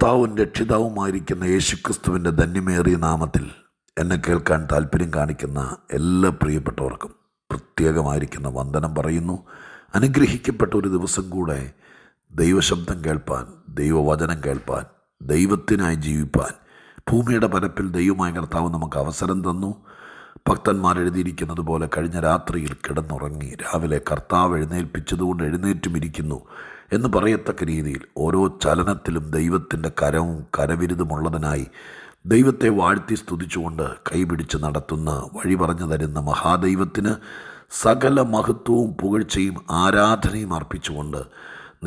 കർത്താവും രക്ഷിതാവുമായിരിക്കുന്ന യേശുക്രിസ്തുവിൻ്റെ ധന്യമേറിയ നാമത്തിൽ എന്നെ കേൾക്കാൻ താല്പര്യം കാണിക്കുന്ന എല്ലാ പ്രിയപ്പെട്ടവർക്കും പ്രത്യേകമായിരിക്കുന്ന വന്ദനം പറയുന്നു. അനുഗ്രഹിക്കപ്പെട്ട ഒരു ദിവസം കൂടെ ദൈവശബ്ദം കേൾപ്പാൻ, ദൈവവചനം കേൾപ്പാൻ, ദൈവത്തിനായി ജീവിപ്പാൻ ഭൂമിയുടെ പരപ്പിൽ ദൈവമായ കർത്താവ് നമുക്ക് അവസരം തന്നു. ഭക്തന്മാർ എഴുതിയിരിക്കുന്നത് പോലെ കഴിഞ്ഞ രാത്രിയിൽ കിടന്നുറങ്ങി രാവിലെ കർത്താവ് എഴുന്നേൽപ്പിച്ചതുകൊണ്ട് എഴുന്നേറ്റുമിരിക്കുന്നു എന്ന് പറയത്തക്ക രീതിയിൽ ഓരോ ചലനത്തിലും ദൈവത്തിൻ്റെ കരവും കരവിരുതുമുള്ളതിനായി ദൈവത്തെ വാഴ്ത്തി സ്തുതിച്ചുകൊണ്ട് കൈപിടിച്ച് നടത്തുന്ന, വഴി പറഞ്ഞു തരുന്ന മഹാദൈവത്തിന് സകല മഹത്വവും പുകഴ്ചയും ആരാധനയും അർപ്പിച്ചുകൊണ്ട്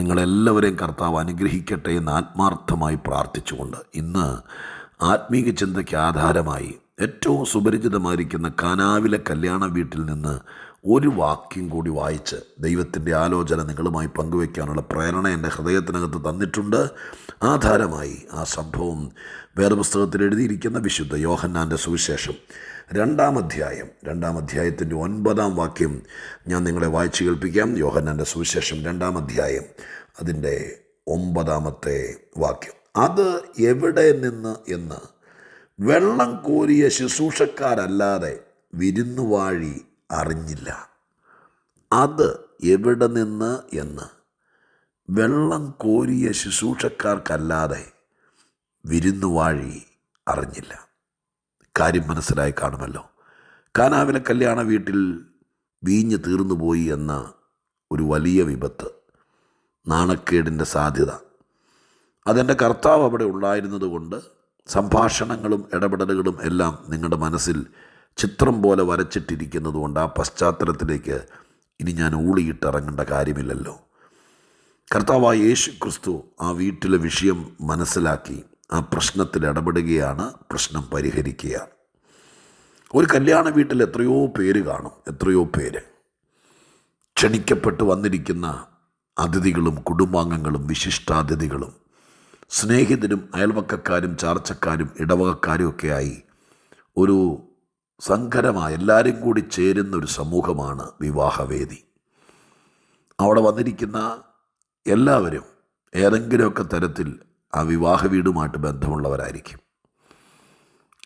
നിങ്ങളെല്ലാവരെയും കർത്താവ് അനുഗ്രഹിക്കട്ടെ എന്ന് ആത്മാർത്ഥമായി പ്രാർത്ഥിച്ചുകൊണ്ട് ഇന്ന് ആത്മീക ചിന്തയ്ക്ക് ആധാരമായി ഏറ്റവും സുപരിചിതമായിരിക്കുന്ന കാനാവിലെ കല്യാണ വീട്ടിൽ നിന്ന് ഒരു വാക്യം കൂടി വായിച്ച് ദൈവത്തിൻ്റെ ആലോചന നിങ്ങളുമായി പങ്കുവയ്ക്കാനുള്ള പ്രേരണ എൻ്റെ ഹൃദയത്തിനകത്ത് തന്നിട്ടുണ്ട്. ആധാരമായി ആ സംഭവം വേദപുസ്തകത്തിൽ എഴുതിയിരിക്കുന്ന വിശുദ്ധ യോഹന്നാൻ്റെ സുവിശേഷം രണ്ടാം അധ്യായത്തിൻ്റെ 9-ാം വാക്യം ഞാൻ നിങ്ങളെ വായിച്ചു കേൾപ്പിക്കാം. യോഹന്നാൻ്റെ സുവിശേഷം 2-ാം അധ്യായം അതിൻ്റെ 9-ാമത്തെ വാക്യം. അത് എവിടെ നിന്ന് എന്ന് വെള്ളം കോരിയ ശുശ്രൂഷക്കാരല്ലാതെ വിരുന്നുവാഴി അറിഞ്ഞില്ല. അത് എവിടെ നിന്ന് എന്ന് വെള്ളം കോരിയ ശുശ്രൂഷക്കാർക്കല്ലാതെ വിരുന്നുവാഴി അറിഞ്ഞില്ല. കാര്യം മനസ്സിലായി കാണുമല്ലോ. കാനാവിലെ കല്യാണ വീട്ടിൽ വീഞ്ഞ് തീർന്നുപോയി എന്ന ഒരു വലിയ വിപത്ത്, നാണക്കേടിൻ്റെ സാധ്യത, അതെൻ്റെ കർത്താവ് അവിടെ ഉണ്ടായിരുന്നത് കൊണ്ട് സംഭാഷണങ്ങളും ഇടപെടലുകളും എല്ലാം നിങ്ങളുടെ മനസ്സിൽ ചിത്രം പോലെ വരച്ചിട്ടിരിക്കുന്നതുകൊണ്ട് ആ പശ്ചാത്തലത്തിലേക്ക് ഇനി ഞാൻ ഊളിയിട്ടിറങ്ങേണ്ട കാര്യമില്ലല്ലോ. കർത്താവായ യേശു ക്രിസ്തു ആ വീട്ടിലെ വിഷയം മനസ്സിലാക്കി ആ പ്രശ്നത്തിൽ ഇടപെടുകയാണ്, പ്രശ്നം പരിഹരിക്കുകയാണ്. ഒരു കല്യാണ വീട്ടിൽ എത്രയോ പേര് കാണും, എത്രയോ പേര് ക്ഷണിക്കപ്പെട്ട് വന്നിരിക്കുന്ന അതിഥികളും കുടുംബാംഗങ്ങളും വിശിഷ്ടാതിഥികളും സ്നേഹിതരും അയൽവക്കക്കാരും ചാർച്ചക്കാരും ഇടവകക്കാരും ഒക്കെയായി ഒരു സങ്കരമായ എല്ലാവരും കൂടി ചേരുന്ന ഒരു സമൂഹമാണ് വിവാഹവേദി. അവിടെ വന്നിരിക്കുന്ന എല്ലാവരും ഏതെങ്കിലുമൊക്കെ തരത്തിൽ ആ വിവാഹ വീടുമായിട്ട് ബന്ധമുള്ളവരായിരിക്കും.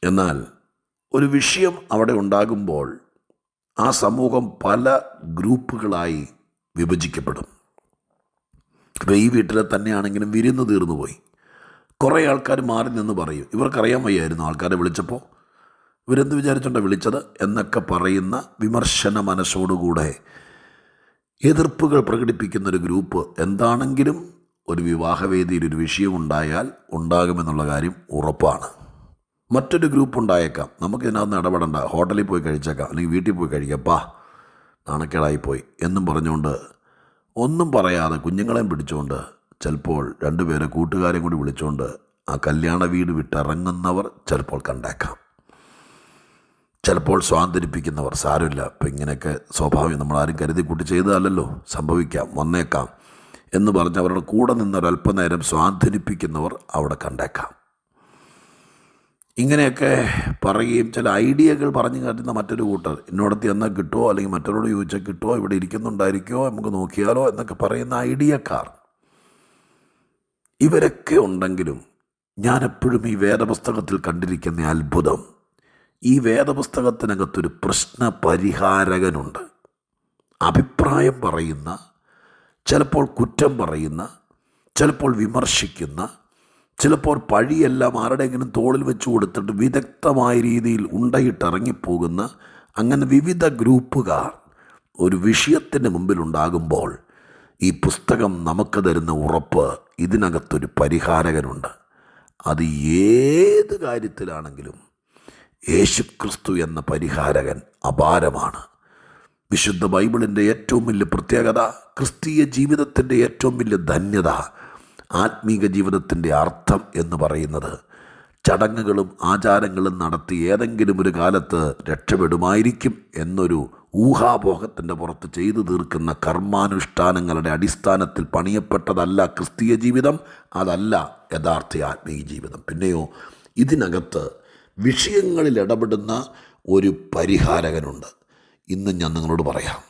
എന്നാൽ ഒരു വിഷയം അവിടെ ഉണ്ടാകുമ്പോൾ ആ സമൂഹം പല ഗ്രൂപ്പുകളായി വിഭജിക്കപ്പെടും. ഇപ്പോൾ ഈ വീട്ടിലെ തന്നെയാണെങ്കിലും വിരുന്ന് തീർന്നു പോയി. കുറേ ആൾക്കാർ മാറി നിന്ന് പറയും, ഇവർക്കറിയാൻ വയ്യായിരുന്നു ആൾക്കാരെ വിളിച്ചപ്പോൾ, ഇവരെന്ത് വിചാരിച്ചുകൊണ്ടാണ് വിളിച്ചത് എന്നൊക്കെ പറയുന്ന വിമർശന മനസ്സോടുകൂടെ എതിർപ്പുകൾ പ്രകടിപ്പിക്കുന്നൊരു ഗ്രൂപ്പ് എന്താണെങ്കിലും ഒരു വിവാഹവേദിയിൽ ഒരു വിഷയമുണ്ടായാൽ ഉണ്ടാകുമെന്നുള്ള കാര്യം ഉറപ്പാണ്. മറ്റൊരു ഗ്രൂപ്പ് ഉണ്ടായേക്കാം, നമുക്കിതിനകത്ത് ഇടപെടണ്ട, ഹോട്ടലിൽ പോയി കഴിച്ചേക്കാം, അല്ലെങ്കിൽ വീട്ടിൽ പോയി കഴിക്കാപ്പാ, നാണക്കേടായിപ്പോയി എന്നും പറഞ്ഞുകൊണ്ട് ഒന്നും പറയാതെ കുഞ്ഞുങ്ങളെയും പിടിച്ചുകൊണ്ട് ചിലപ്പോൾ രണ്ടുപേരെ കൂട്ടുകാരെയും കൂടി വിളിച്ചുകൊണ്ട് ആ കല്യാണ വീട് വിട്ടിറങ്ങുന്നവർ ചിലപ്പോൾ കണ്ടേക്കാം. ചിലപ്പോൾ സ്വാതന്ത്ര്യപ്പിക്കുന്നവർ, സാരമില്ല, ഇപ്പം ഇങ്ങനെയൊക്കെ സ്വാഭാവികം, നമ്മളാരും കരുതി കൂട്ടി ചെയ്തതല്ലല്ലോ, സംഭവിക്കാം, വന്നേക്കാം എന്ന് പറഞ്ഞ് അവരുടെ കൂടെ നിന്നൊരല്പനേരം സ്വാതന്ത്ര്യപ്പിക്കുന്നവർ അവിടെ കണ്ടേക്കാം. ഇങ്ങനെയൊക്കെ പറയുകയും ചില ഐഡിയകൾ പറഞ്ഞു കാട്ടുന്ന മറ്റൊരു കൂട്ടർ, എന്നോടത്ത് എന്നാൽ കിട്ടുമോ, അല്ലെങ്കിൽ മറ്റവരോട് ചോദിച്ചാൽ കിട്ടുമോ, ഇവിടെ ഇരിക്കുന്നുണ്ടായിരിക്കുമോ, നമുക്ക് നോക്കിയാലോ എന്നൊക്കെ പറയുന്ന ഐഡിയക്കാർ, ഇവരൊക്കെ ഉണ്ടെങ്കിലും ഞാൻ എപ്പോഴും ഈ വേദപുസ്തകത്തിൽ കണ്ടിരിക്കുന്ന അത്ഭുതം, ഈ വേദപുസ്തകത്തിനകത്തൊരു പ്രശ്ന പരിഹാരകനുണ്ട്. അഭിപ്രായം പറയുന്ന, ചിലപ്പോൾ കുറ്റം പറയുന്ന, ചിലപ്പോൾ വിമർശിക്കുന്ന, ചിലപ്പോൾ പഴിയെല്ലാം ആരുടെയെങ്കിലും തോളിൽ വെച്ച് കൊടുത്തിട്ട് വിദഗ്ധമായ രീതിയിൽ ഉണ്ടയിട്ടിറങ്ങിപ്പോകുന്ന, അങ്ങനെ വിവിധ ഗ്രൂപ്പുകാർ ഒരു വിഷയത്തിന് മുമ്പിലുണ്ടാകുമ്പോൾ ഈ പുസ്തകം നമുക്ക് തരുന്ന ഉറപ്പ്, ഇതിനകത്തൊരു പരിഹാരകനുണ്ട്. അത് ഏത് കാര്യത്തിലാണെങ്കിലും യേശുക്രിസ്തു എന്ന പരിഹാരകൻ അപാരമാണ്. വിശുദ്ധ ബൈബിളിൻ്റെ ഏറ്റവും വലിയ പ്രത്യേകത, ക്രിസ്തീയ ജീവിതത്തിൻ്റെ ഏറ്റവും വലിയ ധന്യത, ആത്മീക ജീവിതത്തിൻ്റെ അർത്ഥം എന്ന് പറയുന്നത് ചടങ്ങുകളും ആചാരങ്ങളും നടത്തി ഏതെങ്കിലും ഒരു കാലത്ത് രക്ഷപ്പെടുമായിരിക്കും എന്നൊരു ഊഹാപോഹത്തിൻ്റെ പുറത്ത് ചെയ്തു തീർക്കുന്ന കർമാനുഷ്ഠാനങ്ങളുടെ അടിസ്ഥാനത്തിൽ പണിയപ്പെട്ടതല്ല ക്രിസ്തീയ ജീവിതം, അതല്ല യഥാർത്ഥ ആത്മീയ ജീവിതം. പിന്നെയോ ഇതിനകത്ത് വിഷയങ്ങളിൽ ഇടപെടുന്ന ഒരു പരിഹാരകനുണ്ട്. ഇന്ന് ഞാൻ നിങ്ങളോട് പറയാം,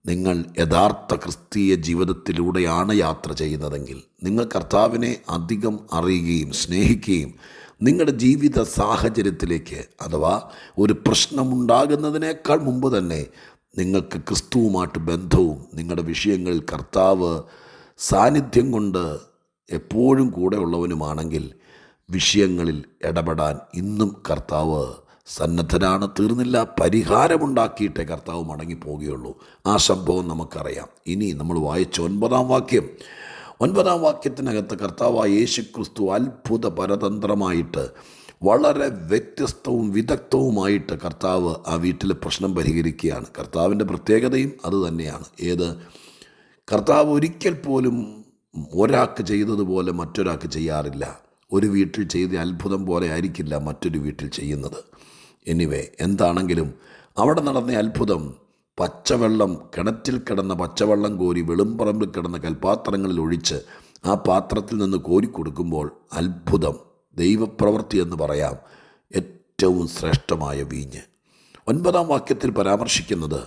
നിങ്ങൾ യഥാർത്ഥ ക്രിസ്തീയ ജീവിതത്തിലൂടെയാണ് യാത്ര ചെയ്യുന്നതെങ്കിൽ, നിങ്ങൾ കർത്താവിനെ അധികം അറിയുകയും സ്നേഹിക്കുകയും നിങ്ങളുടെ ജീവിത സാഹചര്യത്തിലേക്ക്, അഥവാ ഒരു പ്രശ്നമുണ്ടാകുന്നതിനേക്കാൾ മുമ്പ് തന്നെ നിങ്ങൾക്ക് ക്രിസ്തുവുമായിട്ട് ബന്ധവും നിങ്ങളുടെ വിഷയങ്ങളിൽ കർത്താവ് സാന്നിധ്യം കൊണ്ട് എപ്പോഴും കൂടെ ഉള്ളവനുമാണെങ്കിൽ വിഷയങ്ങളിൽ ഇടപെടാൻ ഇന്നും കർത്താവ് സന്നദ്ധനാണ്. തീർന്നില്ല, പരിഹാരമുണ്ടാക്കിയിട്ടേ കർത്താവ് മടങ്ങിപ്പോവുകയുള്ളൂ. ആ സംഭവം നമുക്കറിയാം. ഇനി നമ്മൾ വായിച്ച 9-ാം വാക്യം, 9-ാം വാക്യത്തിനകത്ത് കർത്താവായ യേശു ക്രിസ്തു അത്ഭുത പരതന്ത്രമായിട്ട് വളരെ വ്യത്യസ്തവും വിദഗ്ധവുമായിട്ട് കർത്താവ് ആ വീട്ടിലെ പ്രശ്നം പരിഹരിക്കുകയാണ്. കർത്താവിൻ്റെ പ്രത്യേകതയും അതുതന്നെയാണ്. കർത്താവ് ഒരിക്കൽ പോലും ഒരാൾക്ക് ചെയ്തതുപോലെ മറ്റൊരാൾക്ക് ചെയ്യാറില്ല. ഒരു വീട്ടിൽ ചെയ്ത അത്ഭുതം പോലെ ആയിരിക്കില്ല മറ്റൊരു വീട്ടിൽ ചെയ്യുന്നത്. എന്താണെങ്കിലും അവിടെ നടന്ന അത്ഭുതം, പച്ചവെള്ളം, കിണറ്റിൽ കിടന്ന പച്ചവെള്ളം കോരി വെളുംപറമ്പിൽ കിടന്ന കൽപ്പാത്രങ്ങളിൽ ഒഴിച്ച് ആ പാത്രത്തിൽ നിന്ന് കോരിക്കൊടുക്കുമ്പോൾ അത്ഭുതം, ദൈവപ്രവൃത്തി എന്ന് പറയാം. ഏറ്റവും ശ്രേഷ്ഠമായ വീഞ്ഞ് 9-ാം വാക്യത്തിൽ പരാമർശിക്കുന്നത്,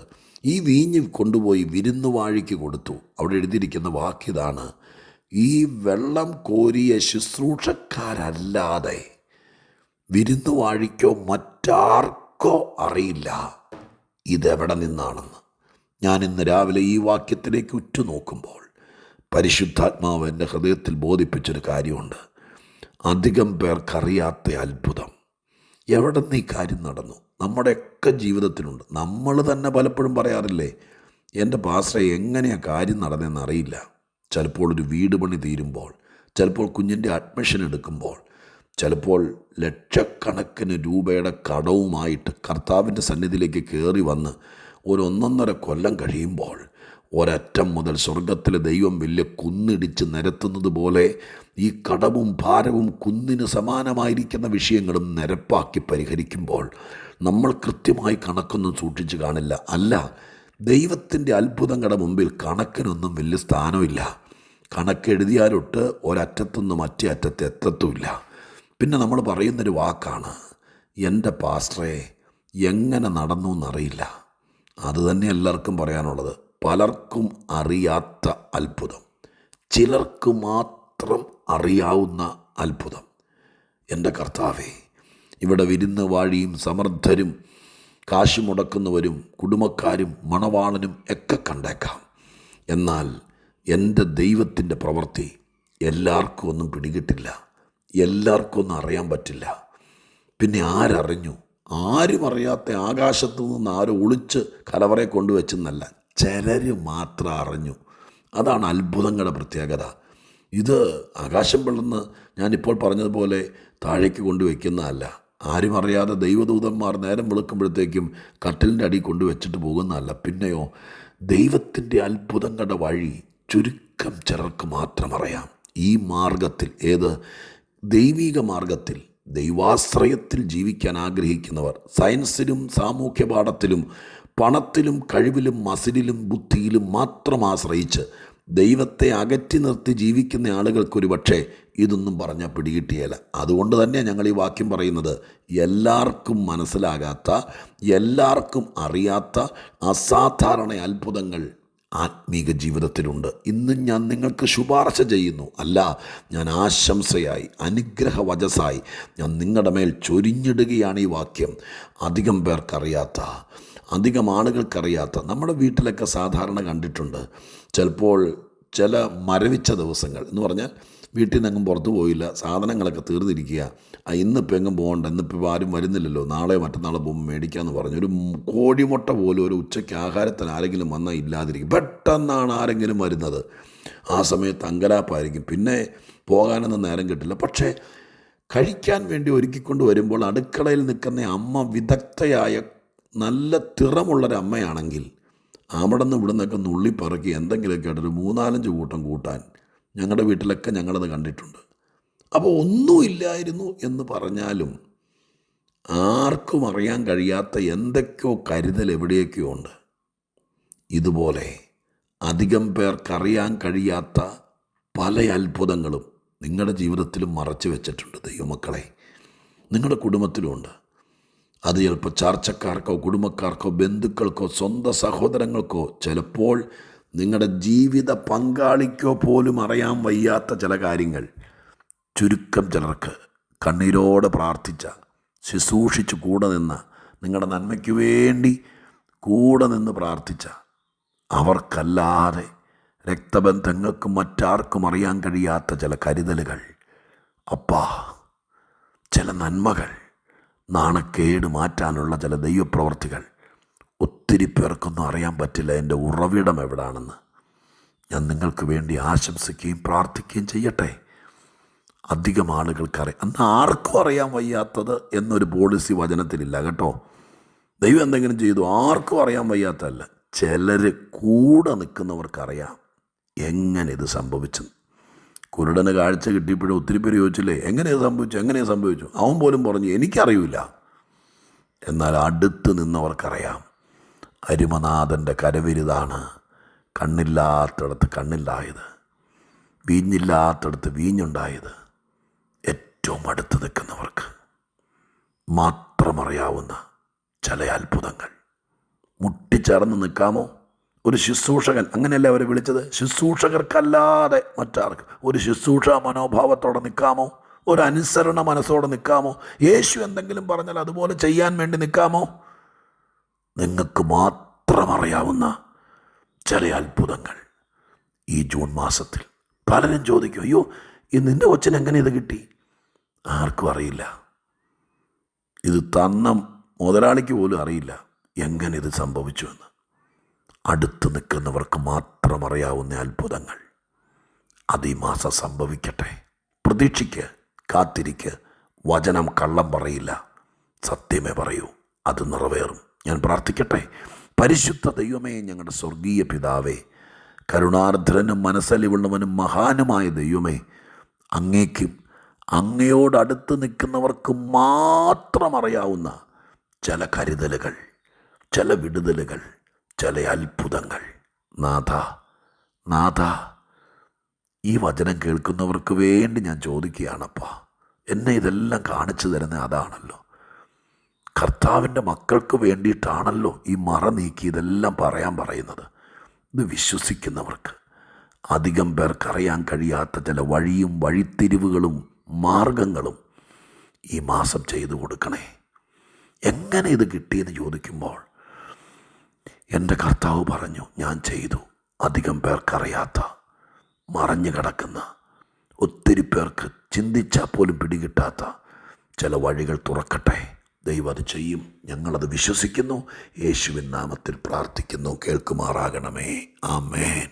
ഈ വീഞ്ഞ് കൊണ്ടുപോയി വിരുന്നുവാഴിക്ക് കൊടുത്തു. അവിടെ എഴുതിയിരിക്കുന്ന വാക്യതാണ്, ഈ വെള്ളം കോരിയ ശുശ്രൂഷക്കാരല്ലാതെ വിരുന്നുവാഴിക്കോ മറ്റാർക്കോ അറിയില്ല ഇതെവിടെ നിന്നാണെന്ന്. ഞാൻ ഇന്ന് രാവിലെ ഈ വാക്യത്തിലേക്ക് ഉറ്റുനോക്കുമ്പോൾ പരിശുദ്ധാത്മാവ് എൻ്റെ ഹൃദയത്തിൽ ബോധിപ്പിച്ചൊരു കാര്യമുണ്ട്. അധികം പേർക്കറിയാത്ത അത്ഭുതം. എവിടെ നിന്ന് ഈ കാര്യം നടന്നു? നമ്മുടെയൊക്കെ ജീവിതത്തിലുണ്ട്. നമ്മൾ തന്നെ പലപ്പോഴും പറയാറില്ലേ, എൻ്റെ പാസ്റ്ററെ എങ്ങനെയാണ് കാര്യം നടന്നതെന്ന് അറിയില്ല. ചിലപ്പോൾ ഒരു വീട് പണി തീരുമ്പോൾ, ചിലപ്പോൾ കുഞ്ഞിൻ്റെ അഡ്മിഷൻ എടുക്കുമ്പോൾ, ചിലപ്പോൾ ലക്ഷക്കണക്കിന് രൂപയുടെ കടവുമായിട്ട് കർത്താവിൻ്റെ സന്നിധിയിലേക്ക് കയറി വന്ന് ഒരു 1.5 കൊല്ലം കഴിയുമ്പോൾ ഒരറ്റം മുതൽ സ്വർഗത്തിലെ ദൈവം വലിയ കുന്നിടിച്ച് നിരത്തുന്നത് പോലെ ഈ കടവും ഭാരവും കുന്നിന് സമാനമായിരിക്കുന്ന വിഷയങ്ങളും നിരപ്പാക്കി പരിഹരിക്കുമ്പോൾ നമ്മൾ കൃത്യമായി കണക്കൊന്നും സൂക്ഷിച്ച് കാണില്ല. അല്ല, ദൈവത്തിൻ്റെ അത്ഭുതങ്ങളുടെ മുമ്പിൽ കണക്കിനൊന്നും വലിയ സ്ഥാനമില്ല. കണക്കെഴുതിയാലൊട്ട് ഒരറ്റത്തുനിന്ന് മറ്റേ അറ്റത്ത് എത്തത്തുമില്ല. പിന്നെ നമ്മൾ പറയുന്നൊരു വാക്കാണ്, എൻ്റെ പാസ്റ്ററെ എങ്ങനെ നടന്നു എന്നറിയില്ല. അതുതന്നെ എല്ലാവർക്കും പറയാനുള്ളത്. പലർക്കും അറിയാത്ത അത്ഭുതം, ചിലർക്ക് മാത്രം അറിയാവുന്ന അത്ഭുതം. എൻ്റെ കർത്താവേ, ഇവിടെ വിരുന്ന് വാഴിയും സമർത്ഥരും കാശ് മുടക്കുന്നവരും കുടുംബക്കാരും മണവാളനും ഒക്കെ കണ്ടേക്കാം. എന്നാൽ എൻ്റെ ദൈവത്തിൻ്റെ പ്രവൃത്തി എല്ലാവർക്കും ഒന്നും പിടികിട്ടില്ല, എല്ലാവർക്കും ഒന്നും അറിയാൻ പറ്റില്ല. പിന്നെ ആരറിഞ്ഞു? ആരും അറിയാത്ത ആകാശത്തു നിന്ന് ആരും ഒളിച്ച് കലവറയെ കൊണ്ടുവച്ചെന്നല്ല, ചിലർ മാത്രം അറിഞ്ഞു. അതാണ് അത്ഭുതങ്ങളുടെ പ്രത്യേകത. ഇത് ആകാശം പിളർന്ന് ഞാനിപ്പോൾ പറഞ്ഞതുപോലെ താഴേക്ക് കൊണ്ടുവയ്ക്കുന്നതല്ല. ആരും അറിയാതെ ദൈവദൂതന്മാർ നേരം വെളുക്കുമ്പോഴത്തേക്കും കട്ടിലിൻ്റെ അടി കൊണ്ടുവച്ചിട്ട് പോകുന്നതല്ല. പിന്നെയോ, ദൈവത്തിൻ്റെ അത്ഭുതങ്ങളുടെ വഴി ചുരുക്കം ചിലർക്ക് മാത്രം അറിയാം. ഈ മാർഗത്തിൽ, ദൈവിക മാർഗത്തിൽ, ദൈവാശ്രയത്തിൽ ജീവിക്കാൻ ആഗ്രഹിക്കുന്നവർ സയൻസിലും സാമൂഹ്യ പാഠത്തിലും പണത്തിലും കഴിവിലും മസിലിലും ബുദ്ധിയിലും മാത്രം ആശ്രയിച്ച് ദൈവത്തെ അകറ്റി നിർത്തി ജീവിക്കുന്ന ആളുകൾക്കൊരു പക്ഷേ ഇതൊന്നും പറഞ്ഞാൽ പിടികിട്ടിയല്ല. അതുകൊണ്ട് തന്നെ ഞങ്ങൾ ഈ വാക്യം പറയുന്നത്, എല്ലാവർക്കും മനസ്സിലാകാത്ത, എല്ലാവർക്കും അറിയാത്ത അസാധാരണ അത്ഭുതങ്ങൾ ആത്മീക ജീവിതത്തിലുണ്ട്. ഇന്നും ഞാൻ നിങ്ങൾക്ക് ശുപാർശ ചെയ്യുന്നു, അല്ല, ഞാൻ ആശംസയായി അനുഗ്രഹവചസായി ഞാൻ നിങ്ങളുടെ മേൽ ചൊരിഞ്ഞിടുകയാണ് ഈ വാക്യം. അധികം പേർക്കറിയാത്ത, അധികം ആളുകൾക്കറിയാത്ത, നമ്മുടെ വീട്ടിലൊക്കെ സാധാരണ കണ്ടിട്ടുണ്ട്. ചിലപ്പോൾ ചില മരവിച്ച ദിവസങ്ങൾ എന്ന് പറഞ്ഞാൽ വീട്ടിൽ നിന്നെങ്ങും പുറത്തു പോയില്ല, സാധനങ്ങളൊക്കെ തീർന്നിരിക്കുക, ഇന്നിപ്പോൾ എങ്ങും പോകണ്ട, ഇന്നിപ്പോൾ ആരും വരുന്നില്ലല്ലോ, നാളെ മറ്റന്നാളെ പോകുമ്പോൾ മേടിക്കാമെന്ന് പറഞ്ഞു. ഒരു കോഴിമുട്ട പോലും ഒരു ഉച്ചയ്ക്ക് ആഹാരത്തിന് ആരെങ്കിലും വന്നാൽ ഇല്ലാതിരിക്കും. പെട്ടെന്നാണ് ആരെങ്കിലും വരുന്നത്. ആ സമയത്ത് അങ്കലാപ്പായിരിക്കും. പിന്നെ പോകാനൊന്നും നേരം കിട്ടില്ല. പക്ഷേ കഴിക്കാൻ വേണ്ടി ഒരുക്കിക്കൊണ്ട് വരുമ്പോൾ അടുക്കളയിൽ നിൽക്കുന്ന അമ്മ വിദഗ്ധയായ നല്ല തിറമുള്ളൊരമ്മയാണെങ്കിൽ അവിടെ നിന്ന് ഇവിടെ നിന്നൊക്കെ നുള്ളിപ്പറക്കി എന്തെങ്കിലുമൊക്കെ ആയിട്ടൊരു 3-4 കൂട്ടം കൂട്ടാൻ ഞങ്ങളുടെ വീട്ടിലൊക്കെ ഞങ്ങളത് കണ്ടിട്ടുണ്ട്. അപ്പോൾ ഒന്നുമില്ലായിരുന്നു എന്ന് പറഞ്ഞാലും ആർക്കും അറിയാൻ കഴിയാത്ത എന്തൊക്കെയോ കരുതൽ എവിടെയൊക്കെയോ ഉണ്ട്. ഇതുപോലെ അധികം പേർക്കറിയാൻ കഴിയാത്ത പല അത്ഭുതങ്ങളും നിങ്ങളുടെ ജീവിതത്തിലും മറച്ചു വെച്ചിട്ടുണ്ട് ദൈവമക്കളെ. നിങ്ങളുടെ കുടുംബത്തിലുമുണ്ട്. അത് ചിലപ്പോൾ ചാർച്ചക്കാർക്കോ കുടുംബക്കാർക്കോ ബന്ധുക്കൾക്കോ സ്വന്തം സഹോദരങ്ങൾക്കോ ചിലപ്പോൾ നിങ്ങളുടെ ജീവിത പങ്കാളിക്കോ പോലും അറിയാൻ വയ്യാത്ത ചില കാര്യങ്ങൾ ചുരുക്കം ചിലർക്ക് കണ്ണീരോടെ പ്രാർത്ഥിച്ച ശുശ്രൂഷിച്ച് കൂടെ നിന്ന നിങ്ങളുടെ നന്മയ്ക്ക് വേണ്ടി കൂടെ നിന്ന് പ്രാർത്ഥിച്ച അവർക്കല്ലാതെ രക്തബന്ധങ്ങൾക്കും മറ്റാർക്കും അറിയാൻ കഴിയാത്ത ചില കരുതലുകൾ, അപ്പാ, ചില നന്മകൾ, നാണക്കേട് മാറ്റാനുള്ള ചില ദൈവപ്രവർത്തികൾ ഒത്തിരി പേർക്കൊന്നും അറിയാൻ പറ്റില്ല എൻ്റെ ഉറവിടം എവിടാണെന്ന്. ഞാൻ നിങ്ങൾക്ക് വേണ്ടി ആശംസിക്കുകയും പ്രാർത്ഥിക്കുകയും ചെയ്യട്ടെ. അധികം ആളുകൾക്കറിയാം, അന്ന് ആർക്കും അറിയാൻ വയ്യാത്തത് എന്നൊരു പോളിസി വചനത്തിലില്ല കേട്ടോ. ദൈവം എന്തെങ്കിലും ചെയ്തു ആർക്കും അറിയാൻ വയ്യാത്തതല്ല, ചിലർ കൂടെ നിൽക്കുന്നവർക്കറിയാം എങ്ങനെ ഇത് സംഭവിച്ചു. കുരുടന് കാഴ്ച കിട്ടിയപ്പോഴും ഒത്തിരി പേര് ചോദിച്ചില്ലേ, എങ്ങനെ സംഭവിച്ചു? അവൻ പോലും പറഞ്ഞു എനിക്കറിയില്ല. എന്നാൽ അടുത്ത് നിന്നവർക്കറിയാം. അരുമനാഥൻ്റെ കരവിരുതാണ് കണ്ണില്ലാത്തടത്ത് കണ്ണില്ലായത്, വീഞ്ഞില്ലാത്തടത്ത് വീഞ്ഞുണ്ടായത്. ഏറ്റവും അടുത്ത് നിൽക്കുന്നവർക്ക് മാത്രമറിയാവുന്ന ചില അത്ഭുതങ്ങൾ. മുട്ടിച്ചേർന്ന് നിൽക്കാമോ? ഒരു ശുശ്രൂഷകൻ, അങ്ങനെയല്ലേ അവരെ വിളിച്ചത്, ശുശ്രൂഷകർക്കല്ലാതെ മറ്റാർക്ക്. ഒരു ശുശ്രൂഷ മനോഭാവത്തോടെ നിൽക്കാമോ? ഒരു അനുസരണ മനസ്സോടെ നിൽക്കാമോ? യേശു എന്തെങ്കിലും പറഞ്ഞാൽ അതുപോലെ ചെയ്യാൻ വേണ്ടി നിൽക്കാമോ? നിങ്ങൾക്ക് മാത്രം അറിയാവുന്ന ചില അത്ഭുതങ്ങൾ ഈ ജൂൺ മാസത്തിൽ. പലരും ചോദിക്കും, അയ്യോ ഈ നിൻ്റെ കൊച്ചിന് എങ്ങനെ ഇത് കിട്ടി? ആർക്കും അറിയില്ല. ഇത് തന്ന മുതലാളിക്ക് പോലും അറിയില്ല എങ്ങനെ ഇത് സംഭവിച്ചു എന്ന്. അടുത്ത് നിൽക്കുന്നവർക്ക് മാത്രം അറിയാവുന്ന അത്ഭുതങ്ങൾ അത് ഈ മാസം സംഭവിക്കട്ടെ. പ്രതീക്ഷിക്ക്, കാത്തിരിക്ക്. വചനം കള്ളം പറയില്ല, സത്യമേ പറയൂ, അത് നിറവേറും. ഞാൻ പ്രാർത്ഥിക്കട്ടെ. പരിശുദ്ധ ദൈവമേ, ഞങ്ങളുടെ സ്വർഗീയ പിതാവേ, കരുണാർദ്രനും മനസ്സലിവുള്ളവനും മഹാനുമായ ദൈവമേ, അങ്ങേക്കും അങ്ങയോടടുത്ത് നിൽക്കുന്നവർക്ക് മാത്രം അറിയാവുന്ന ചില കരുതലുകൾ, ചില വിടുതലുകൾ, ചില അത്ഭുതങ്ങൾ നാഥ, ഈ വചനം കേൾക്കുന്നവർക്ക് വേണ്ടി ഞാൻ ചോദിക്കുകയാണപ്പാ. എന്നെ ഇതെല്ലാം കാണിച്ചു തരുന്നത് അതാണല്ലോ. കർത്താവിൻ്റെ മക്കൾക്ക് വേണ്ടിയിട്ടാണല്ലോ ഈ മറ നീക്കി ഇതെല്ലാം പറയുന്നത്. ഇത് വിശ്വസിക്കുന്നവർക്ക് അധികം പേർക്കറിയാൻ കഴിയാത്ത ചില വഴിയും വഴിത്തിരിവുകളും മാർഗങ്ങളും ഈ മാസം ചെയ്തു കൊടുക്കണേ. എങ്ങനെ ഇത് കിട്ടിയെന്ന് ചോദിക്കുമ്പോൾ എൻ്റെ കർത്താവ് പറഞ്ഞു, ഞാൻ ചെയ്തു. അധികം പേർക്കറിയാത്ത, മറഞ്ഞു കിടക്കുന്ന, ഒത്തിരി പേർക്ക് ചിന്തിച്ചാൽ പോലും പിടികിട്ടാത്ത ചില വഴികൾ തുറക്കട്ടെ. ദൈവം അത് ചെയ്യും. ഞങ്ങളത് വിശ്വസിക്കുന്നു. യേശുവിൻ നാമത്തിൽ പ്രാർത്ഥിക്കുന്നു. കേൾക്കുമാറാകണമേ. ആമേൻ.